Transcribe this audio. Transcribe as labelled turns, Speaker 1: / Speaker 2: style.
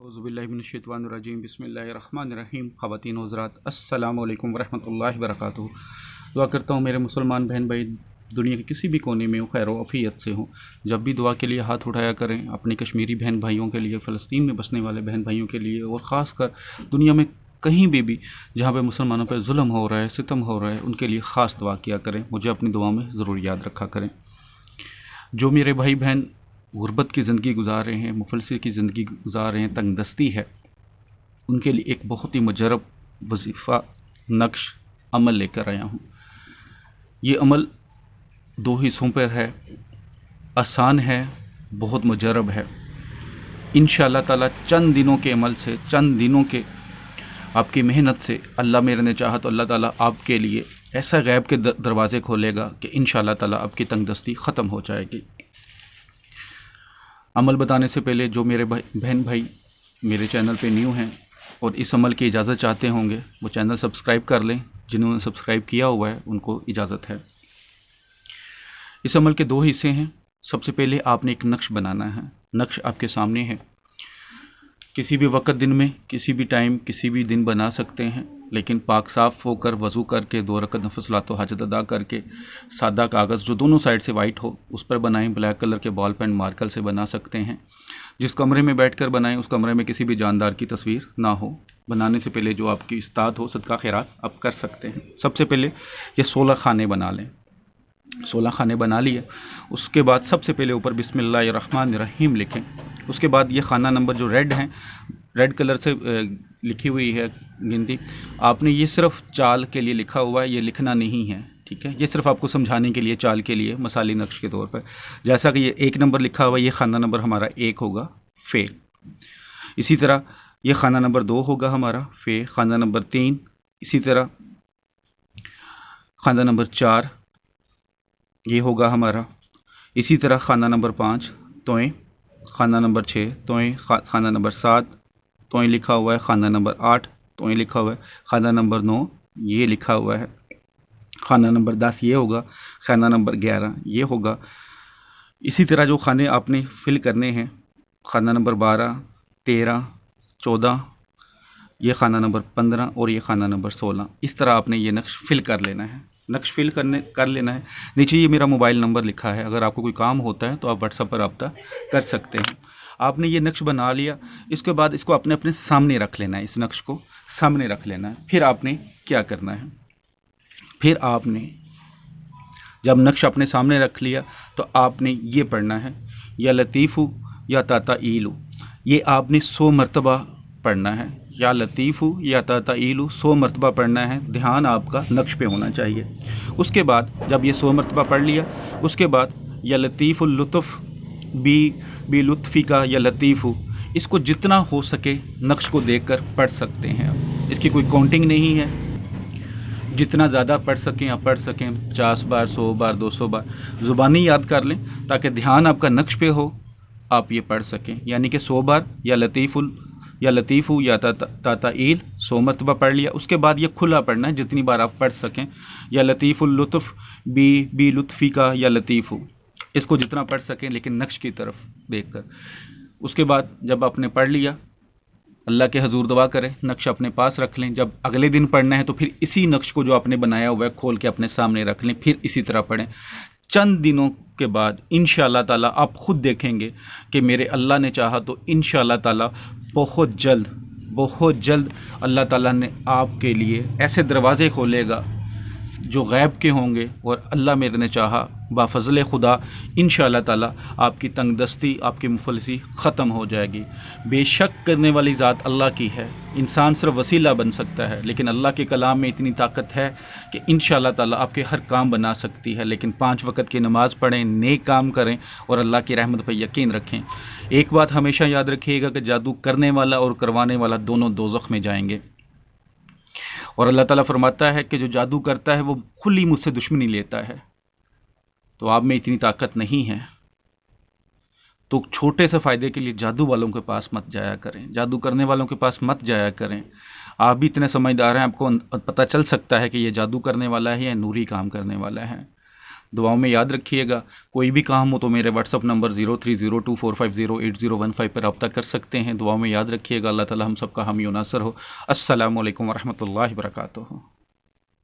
Speaker 1: औज़ुबिल्लाहिमिनश्शैतानिर्रजीम बिस्मिल्लाहिर्रहमानिर्रहीम। ख़वातीन हज़रात, अस्सलामु अलैकुम वरहमतुल्लाहि वबरकातुहू। दुआ करता हूँ मेरे मुसलमान बहन भाई दुनिया के किसी भी कोने में हो, खैर आफियत से हो। जब भी दुआ के लिए हाथ उठाया करें, अपने कश्मीरी बहन भाइयों के लिए, फ़लस्तीन में बसने वाले बहन भाइयों के लिए, और ख़ास कर दुनिया में कहीं भी जहाँ पे मुसलमानों पर जुल्म हो रहा है, सितम हो रहा है, उनके लिए ख़ास दुआ किया करें। मुझे अपनी दुआ में ज़रूर याद रखा करें। जो मेरे भाई बहन गुर्बत की ज़िंदगी गुजार रहे हैं, मुफलसी की ज़िंदगी गुजार रहे हैं, तंगदस्ती है, उनके लिए एक बहुत ही मुजरब वजीफ़ा, नक्श, अमल लेकर आया हूँ। ये अमल 2 हिस्सों पर है, आसान है, बहुत मुजरब है। इंशाअल्लाह ताला चंद दिनों के अमल से, चंद दिनों के आपकी मेहनत से, अल्लाह मेरे ने चाहा तो अल्लाह ताला आपके लिए ऐसा गैब के दरवाज़े खोलेगा कि इंशाअल्लाह ताला आपकी तंगदस्ती ख़त्म हो जाएगी। अमल बताने से पहले जो मेरे बहन भाई मेरे चैनल पे न्यू हैं और इस अमल की इजाज़त चाहते होंगे, वो चैनल सब्सक्राइब कर लें। जिन्होंने सब्सक्राइब किया हुआ है उनको इजाज़त है। इस अमल के 2 हिस्से हैं। सबसे पहले आपने एक नक्श बनाना है। नक्श आपके सामने है। किसी भी वक्त दिन में, किसी भी टाइम, किसी भी दिन बना सकते हैं, लेकिन पाक साफ़ होकर वज़ू करके 2 रकत नफ़ल सलातो हाजत अदा करके सादा कागज़ जो दोनों साइड से वाइट हो उस पर बनाएं। ब्लैक कलर के बॉल पेन मार्कर से बना सकते हैं। जिस कमरे में बैठकर बनाएं उस कमरे में किसी भी जानदार की तस्वीर ना हो। बनाने से पहले जो आपकी इस्तात हो, सदका खैरात आप कर सकते हैं। सबसे पहले ये 16 खाने बना लें। 16 खाने बना लिए, उसके बाद सबसे पहले ऊपर बिस्मिल्लाहिर्रहमानिर्रहीम लिखें। उसके बाद ये खाना नंबर जो रेड कलर से लिखी हुई है गिनती, आपने ये सिर्फ चाल के लिए लिखा हुआ है, ये लिखना नहीं है, ठीक है। ये सिर्फ आपको समझाने के लिए, चाल के लिए, मसाली नक्श के तौर पर। जैसा कि ये 1 नंबर लिखा हुआ है, ये खाना नंबर हमारा 1 होगा, फे। इसी तरह ये खाना नंबर 2 होगा हमारा, फे। खाना नंबर 3, इसी तरह खाना नंबर 4 ये होगा हमारा। इसी तरह खाना नंबर 5 तोएं, खाना नंबर 6 तोएं, खाना नंबर 7 तोएं लिखा हुआ है, खाना नंबर 8 तोएं लिखा हुआ है, खाना नंबर 9 ये लिखा हुआ है, खाना नंबर 10 ये होगा, खाना नंबर 11 ये होगा। इसी तरह जो खाने आपने फिल करने हैं, खाना नंबर 12, 13, 14, ये खाना नंबर 15 और ये खाना नंबर 16। इस तरह आपने ये नक्श फिल कर लेना है। नक्श फिल कर लेना है। नीचे ये मेरा मोबाइल नंबर लिखा है, अगर आपको कोई काम होता है तो आप व्हाट्सएप पर रब्ता कर सकते हैं। आपने ये नक्श बना लिया, इसके बाद इसको अपने सामने रख लेना है। इस नक्श को सामने रख लेना है। फिर आपने क्या करना है, फिर आपने जब नक्श अपने सामने रख लिया तो आपने ये पढ़ना है, या लतीफ़ू या ताता ईलू। ये आपने 100 मरतबा पढ़ना है। या लतीफ़ू या ताता ईलू 100 मरतबा पढ़ना है। ध्यान आपका नक्श पे होना चाहिए। उसके बाद जब ये 100 मरतबा पढ़ लिया, उसके बाद या लतीफ़ुल लुत्फ़ बी लुत्फ़ी का या लतीफ़ू, इसको जितना हो सके नक्श को देखकर पढ़ सकते हैं। इसकी कोई काउंटिंग नहीं है, जितना ज़्यादा पढ़ सकें आप पढ़ सकें। 50 बार, 100 बार, 200 बार ज़ुबानी याद कर लें ताकि ध्यान आपका नक्श पे हो, आप ये पढ़ सकें। यानी कि 100 बार या लतीफ़ू या ताता ईल 100 मरतबा पढ़ लिया। उसके बाद ये खुला पढ़ना है, जितनी बार आप पढ़ सकें। या लतीफ़ुल लुत्फ़ बी लुत्फ़ी का या लतीफ़ू, इसको जितना पढ़ सकें लेकिन नक्श की तरफ देखकर। उसके बाद जब आपने पढ़ लिया, अल्लाह के हजूर दुआ करें, नक्श अपने पास रख लें। जब अगले दिन पढ़ना है तो फिर इसी नक्श को जो आपने बनाया हुआ है खोल के अपने सामने रख लें, फिर इसी तरह पढ़ें। चंद दिनों के बाद इंशाअल्लाह ताला आप खुद देखेंगे कि मेरे अल्लाह ने चाहा तो इंशाअल्लाह ताला बहुत जल्द अल्लाह ताला ने आपके लिए ऐसे दरवाज़े खोलेगा जो गैब के होंगे, और अल्लाह मेरे ने चाहा बाफज़ल खुदा इंशाअल्लाह ताला आपकी तंगदस्ती, आपकी मुफलसी ख़त्म हो जाएगी। बेशक करने वाली ज़ात अल्लाह की है, इंसान सिर्फ वसीला बन सकता है, लेकिन अल्लाह के कलाम में इतनी ताकत है कि इंशाअल्लाह ताला आपके हर काम बना सकती है। लेकिन 5 वक़्त की नमाज़ पढ़ें, नेक काम करें और अल्लाह की रहमत पर यकीन रखें। एक बात हमेशा याद रखिएगा कि जादू करने वाला और करवाने वाला दोनों दोज़ख में जाएंगे। और अल्लाह ताला फरमाता है कि जो जादू करता है वो खुली मुझसे दुश्मनी लेता है। तो आप में इतनी ताकत नहीं है तो छोटे से फ़ायदे के लिए जादू वालों के पास मत जाया करें, जादू करने वालों के पास मत जाया करें। आप भी इतने समझदार हैं, आपको पता चल सकता है कि ये जादू करने वाला है या नूरी काम करने वाला है। دعاؤں میں یاد رکھیے گا. کوئی بھی کام ہو تو میرے واٹس اپ نمبر 030245080015 پر رابطہ کر سکتے ہیں. دعاؤں میں یاد رکھیے گا. اللہ تعالی ہم سب کا حامی و ناصر ہو. السلام علیکم ورحمۃ اللہ وبرکاتہ.